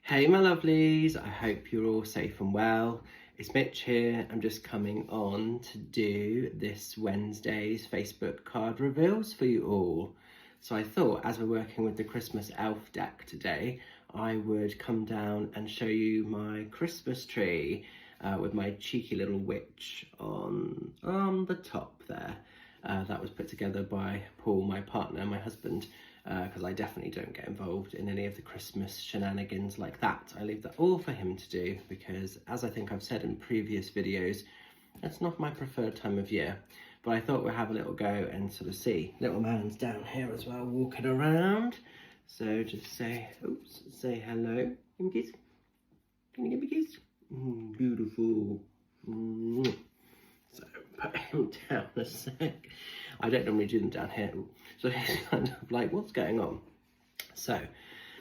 Hey my lovelies, I hope you're all safe and well. It's Mitch here. I'm just coming on to do this Wednesday's Facebook card reveals for you all. So I thought, as we're working with the Christmas elf deck today, I would come down and show you my Christmas tree with my cheeky little witch on the top there. That was put together by Paul, my partner, my husband, because I definitely don't get involved in any of the Christmas shenanigans like that. I leave that all for him to do because, as I think I've said in previous videos, it's not my preferred time of year. But I thought we'd have a little go and sort of see. Little man's down here as well, walking around. So just say, oops, say hello. Give me a kiss. Can you give me a kiss? Beautiful. So put him down a sec. I don't normally do them down here. So he's kind of like, what's going on? So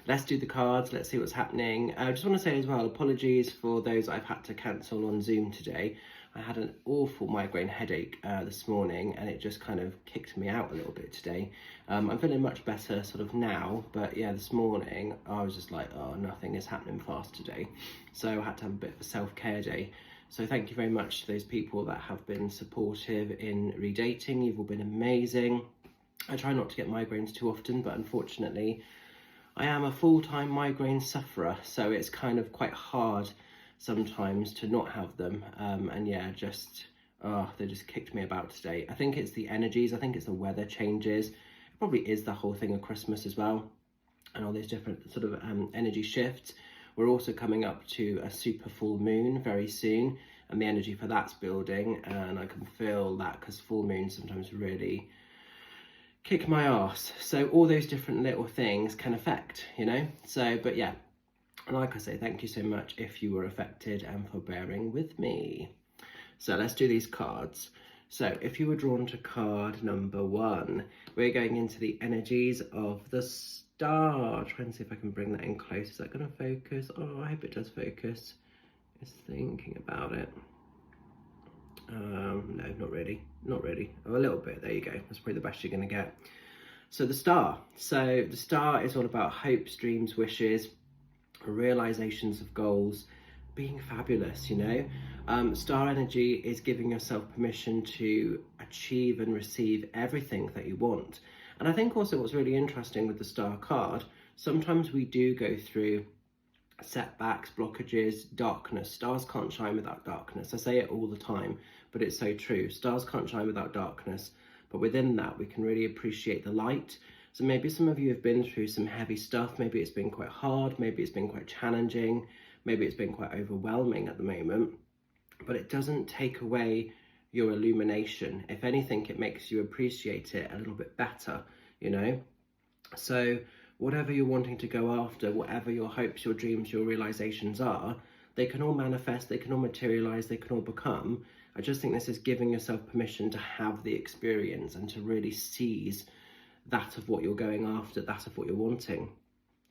let's do the cards. Let's see what's happening. I just want to say as well, apologies for those I've had to cancel on Zoom today. I had an awful migraine headache this morning and it just kind of kicked me out a little bit today. I'm feeling much better sort of now, but yeah, this morning I was just like, oh, nothing is happening fast today. So I had to have a bit of a self-care day. So thank you very much to those people that have been supportive in redating. You've all been amazing. I try not to get migraines too often, but unfortunately I am a full-time migraine sufferer, so it's kind of quite hard sometimes to not have them. And yeah, they just kicked me about today. I think it's the energies, I think it's the weather changes. It probably is the whole thing of Christmas as well, and all these different sort of energy shifts. We're also coming up to a super full moon very soon, and the energy for that's building, and I can feel that because full moons sometimes really kick my ass. So all those different little things can affect, you know? So, but yeah, like I say, thank you so much if you were affected and for bearing with me. So let's do these cards. So if you were drawn to card number 1, we're going into the energies of the star. Try and see if I can bring that in close. Is that going to focus? Oh, I hope it does focus. Just thinking about it. No, not really. Oh, a little bit. There you go. That's probably the best you're going to get. So the star. So the star is all about hopes, dreams, wishes, realizations of goals, being fabulous, you know. Star energy is giving yourself permission to achieve and receive everything that you want. And I think also what's really interesting with the star card, sometimes we do go through setbacks, blockages, darkness. Stars can't shine without darkness. I say it all the time, but it's so true. Stars can't shine without darkness, but within that we can really appreciate the light. So maybe some of you have been through some heavy stuff. Maybe it's been quite hard, maybe it's been quite challenging, maybe it's been quite overwhelming at the moment, but it doesn't take away your illumination. If anything, it makes you appreciate it a little bit better, you know? So whatever you're wanting to go after, whatever your hopes, your dreams, your realizations are, they can all manifest, they can all materialize, they can all become. I just think this is giving yourself permission to have the experience and to really seize that of what you're going after, that of what you're wanting.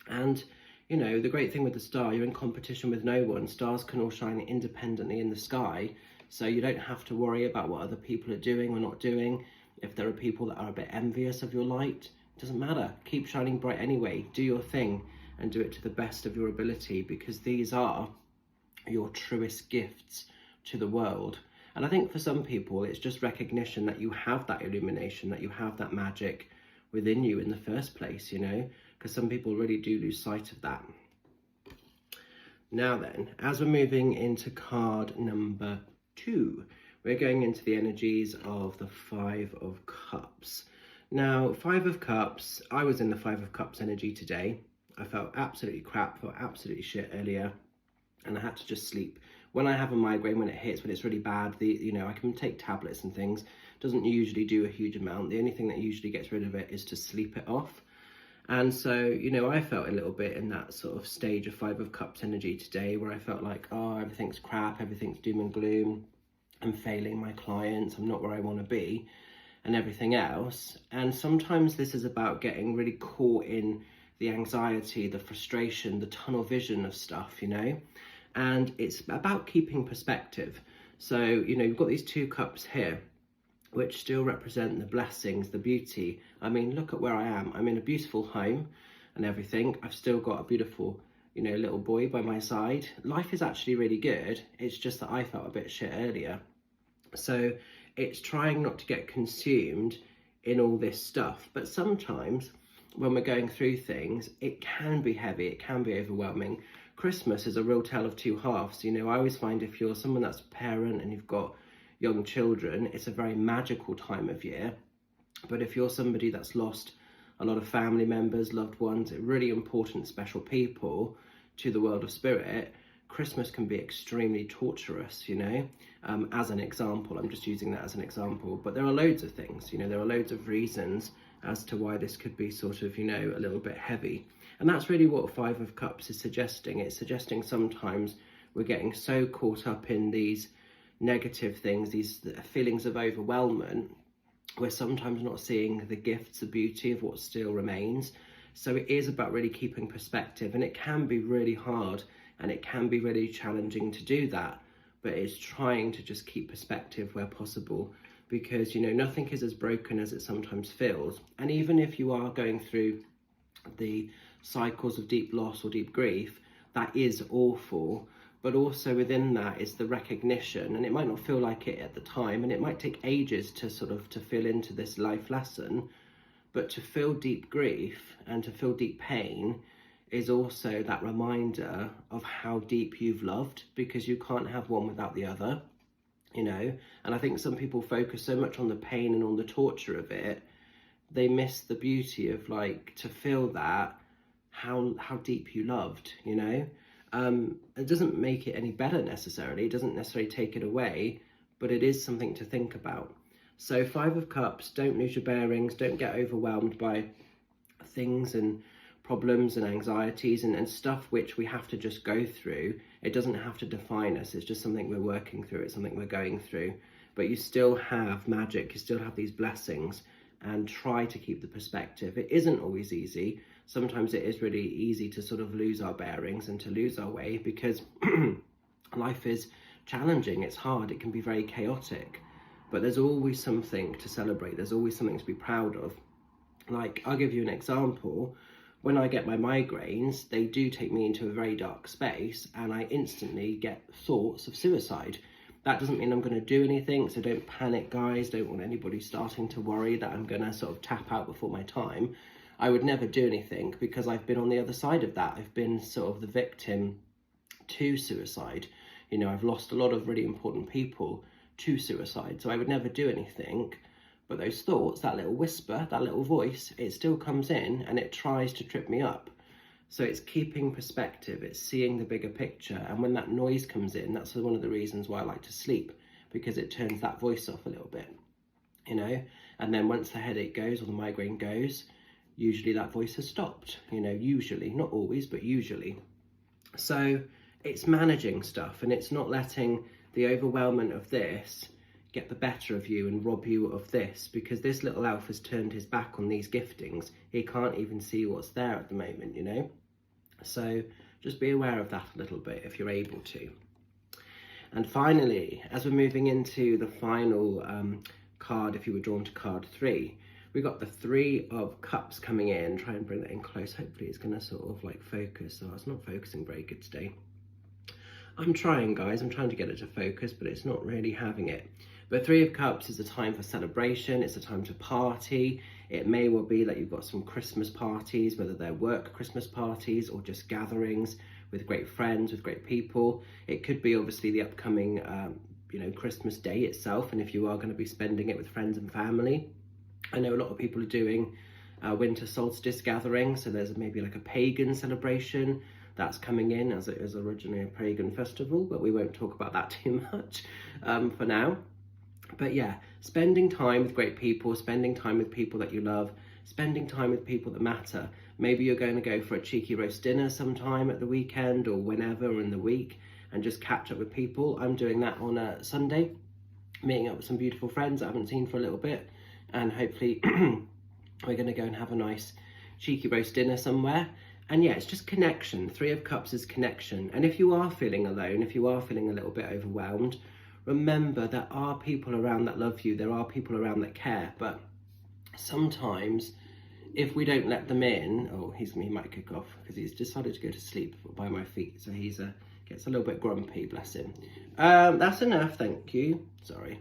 And you know, the great thing with the star, you're in competition with no one. Stars can all shine independently in the sky, so you don't have to worry about what other people are doing or not doing. If there are people that are a bit envious of your light, it doesn't matter. Keep shining bright anyway. Do your thing and do it to the best of your ability, because these are your truest gifts to the world. And I think for some people, it's just recognition that you have that illumination, that you have that magic within you in the first place, you know, because some people really do lose sight of that. Now then, as we're moving into card number 2, we're going into the energies of the 5 of Cups. Now, 5 of Cups, I was in the 5 of Cups energy today. I felt absolutely crap, felt absolutely shit earlier, and I had to just sleep. When I have a migraine, when it hits, when it's really bad, I can take tablets and things. Doesn't usually do a huge amount. The only thing that usually gets rid of it is to sleep it off. And so, you know, I felt a little bit in that sort of stage of 5 of Cups energy today, where I felt like, oh, everything's crap, everything's doom and gloom. I'm failing my clients, I'm not where I want to be, and everything else. And sometimes this is about getting really caught in the anxiety, the frustration, the tunnel vision of stuff, you know. And it's about keeping perspective. So, you know, you've got these 2 cups here, which still represent the blessings, the beauty. I mean, look at where I am. I'm in a beautiful home and everything. I've still got a beautiful you know, little boy by my side. Life is actually really good. It's just that I felt a bit shit earlier. So it's trying not to get consumed in all this stuff. But sometimes when we're going through things, it can be heavy, it can be overwhelming. Christmas is a real tale of two halves. You know, I always find if you're someone that's a parent and you've got young children, it's a very magical time of year. But if you're somebody that's lost a lot of family members, loved ones, really important, special people to the world of spirit, Christmas can be extremely torturous, you know, as an example. I'm just using that as an example. But there are loads of things, you know, there are loads of reasons as to why this could be sort of, you know, a little bit heavy. And that's really what Five of Cups is suggesting. It's suggesting sometimes we're getting so caught up in these negative things, these feelings of overwhelmment, we're sometimes not seeing the gifts, the beauty of what still remains. So it is about really keeping perspective, and it can be really hard and it can be really challenging to do that, but it's trying to just keep perspective where possible, because, you know, nothing is as broken as it sometimes feels. And even if you are going through the cycles of deep loss or deep grief, that is awful. But also within that is the recognition, and it might not feel like it at the time, and it might take ages to sort of to feel into this life lesson, but to feel deep grief and to feel deep pain is also that reminder of how deep you've loved, because you can't have one without the other, you know. And I think some people focus so much on the pain and on the torture of it, they miss the beauty of, like, to feel that, how deep you loved, you know. It doesn't make it any better necessarily, it doesn't necessarily take it away, but it is something to think about. So Five of Cups, don't lose your bearings, don't get overwhelmed by things and problems and anxieties and stuff which we have to just go through. It doesn't have to define us, it's just something we're working through, it's something we're going through. But you still have magic, you still have these blessings, and try to keep the perspective. It isn't always easy. Sometimes it is really easy to sort of lose our bearings and to lose our way, because life is challenging, it's hard, it can be very chaotic. But there's always something to celebrate, there's always something to be proud of. Like, I'll give you an example. When I get my migraines, they do take me into a very dark space, and I instantly get thoughts of suicide. That doesn't mean I'm going to do anything, so don't panic, guys. Don't want anybody starting to worry that I'm going to sort of tap out before my time. I would never do anything, because I've been on the other side of that. I've been sort of the victim to suicide. You know, I've lost a lot of really important people to suicide, so I would never do anything. But those thoughts, that little whisper, that little voice, it still comes in and it tries to trip me up. So it's keeping perspective, it's seeing the bigger picture. And when that noise comes in, that's one of the reasons why I like to sleep, because it turns that voice off a little bit, you know. And then once the headache goes or the migraine goes, usually that voice has stopped, you know, usually, not always, but usually. So it's managing stuff, and it's not letting the overwhelmment of this get the better of you and rob you of this, because this little elf has turned his back on these giftings. He can't even see what's there at the moment, you know. So just be aware of that a little bit if you're able to. And finally, as we're moving into the final card, if you were drawn to card 3, we got the Three of Cups coming in. Try and bring that in close. Hopefully it's going to sort of like focus. Oh, it's not focusing very good today. I'm trying, guys. I'm trying to get it to focus, but it's not really having it. But Three of Cups is a time for celebration. It's a time to party. It may well be that you've got some Christmas parties, whether they're work Christmas parties or just gatherings with great friends, with great people. It could be obviously the upcoming, you know, Christmas Day itself. And if you are going to be spending it with friends and family, I know a lot of people are doing winter solstice gatherings. So there's maybe like a pagan celebration that's coming in, as it is originally a pagan festival, but we won't talk about that too much for now. But yeah, spending time with great people, spending time with people that you love, spending time with people that matter. Maybe you're going to go for a cheeky roast dinner sometime at the weekend or whenever in the week and just catch up with people. I'm doing that on a Sunday, meeting up with some beautiful friends I haven't seen for a little bit, and hopefully we're going to go and have a nice cheeky roast dinner somewhere. And yeah, it's just connection. Three of Cups is connection. And if you are feeling alone, if you are feeling a little bit overwhelmed, remember there are people around that love you, there are people around that care, but sometimes if we don't let them in, oh, he might kick off because he's decided to go to sleep by my feet. So he's gets a little bit grumpy, bless him. That's enough, thank you. Sorry.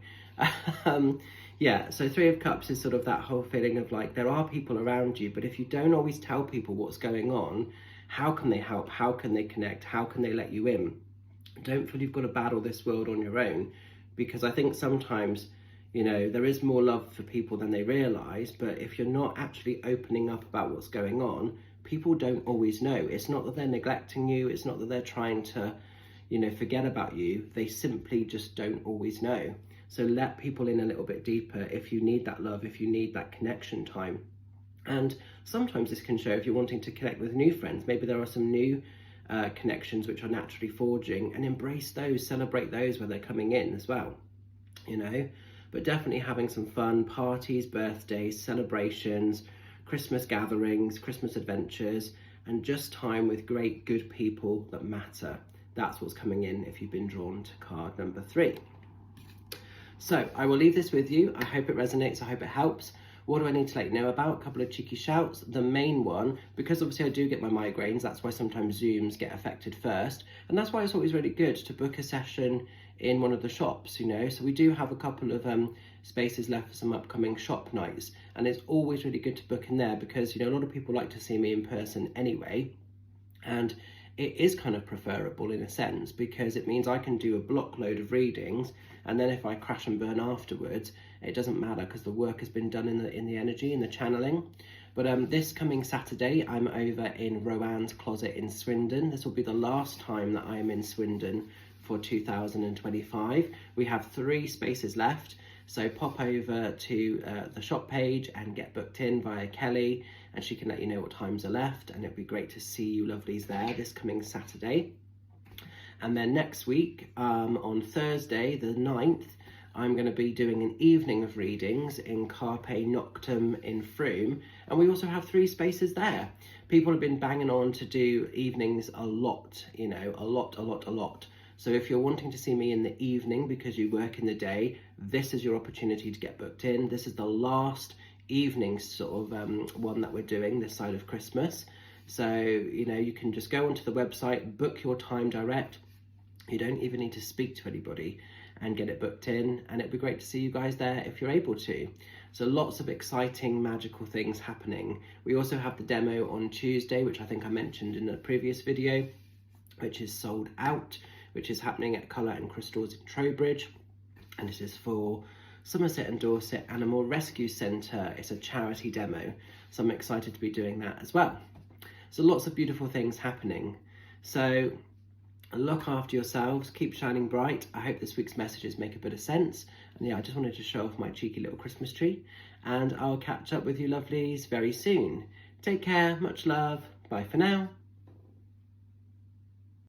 Yeah, so Three of Cups is sort of that whole feeling of like, there are people around you, but if you don't always tell people what's going on, how can they help? How can they connect? How can they let you in? Don't feel you've got to battle this world on your own, because I think sometimes, you know, there is more love for people than they realise, but if you're not actually opening up about what's going on, people don't always know. It's not that they're neglecting you, it's not that they're trying to, you know, forget about you, they simply just don't always know. So let people in a little bit deeper if you need that love, if you need that connection time. And sometimes this can show if you're wanting to connect with new friends, maybe there are some new connections which are naturally forging, and embrace those, celebrate those when they're coming in as well, you know. But definitely having some fun, parties, birthdays, celebrations, Christmas gatherings, Christmas adventures, and just time with great, good people that matter. That's what's coming in if you've been drawn to card number 3. So I will leave this with you. I hope it resonates. I hope it helps. What do I need to let you know about? A couple of cheeky shouts. The main one, because obviously I do get my migraines, that's why sometimes Zooms get affected first. And that's why it's always really good to book a session in one of the shops, you know. So we do have a couple of spaces left for some upcoming shop nights. And it's always really good to book in there because, you know, a lot of people like to see me in person anyway. And it is kind of preferable in a sense because it means I can do a block load of readings, and then if I crash and burn afterwards, it doesn't matter because the work has been done in the energy, in the channeling. But this coming Saturday, I'm over in Rowan's Closet in Swindon. This will be the last time that I am in Swindon for 2025. We have 3 spaces left. So pop over to the shop page and get booked in via Kelly, and she can let you know what times are left, and it'd be great to see you lovelies there this coming Saturday. And then next week, on Thursday the 9th, I'm going to be doing an evening of readings in Carpe Noctem in Frome, and we also have 3 spaces there. People have been banging on to do evenings a lot, you know, a lot. So if you're wanting to see me in the evening because you work in the day, this is your opportunity to get booked in. This is the last evening sort of one that we're doing this side of Christmas. So, you know, you can just go onto the website, book your time direct. You don't even need to speak to anybody and get it booked in. And it'd be great to see you guys there if you're able to. So lots of exciting, magical things happening. We also have the demo on Tuesday, which I think I mentioned in a previous video, which is sold out, which is happening at Colour and Crystals in Trowbridge. And it is for Somerset and Dorset Animal Rescue Centre. It's a charity demo. So I'm excited to be doing that as well. So lots of beautiful things happening. So look after yourselves, keep shining bright. I hope this week's messages make a bit of sense. And yeah, I just wanted to show off my cheeky little Christmas tree. And I'll catch up with you lovelies very soon. Take care, much love, bye for now.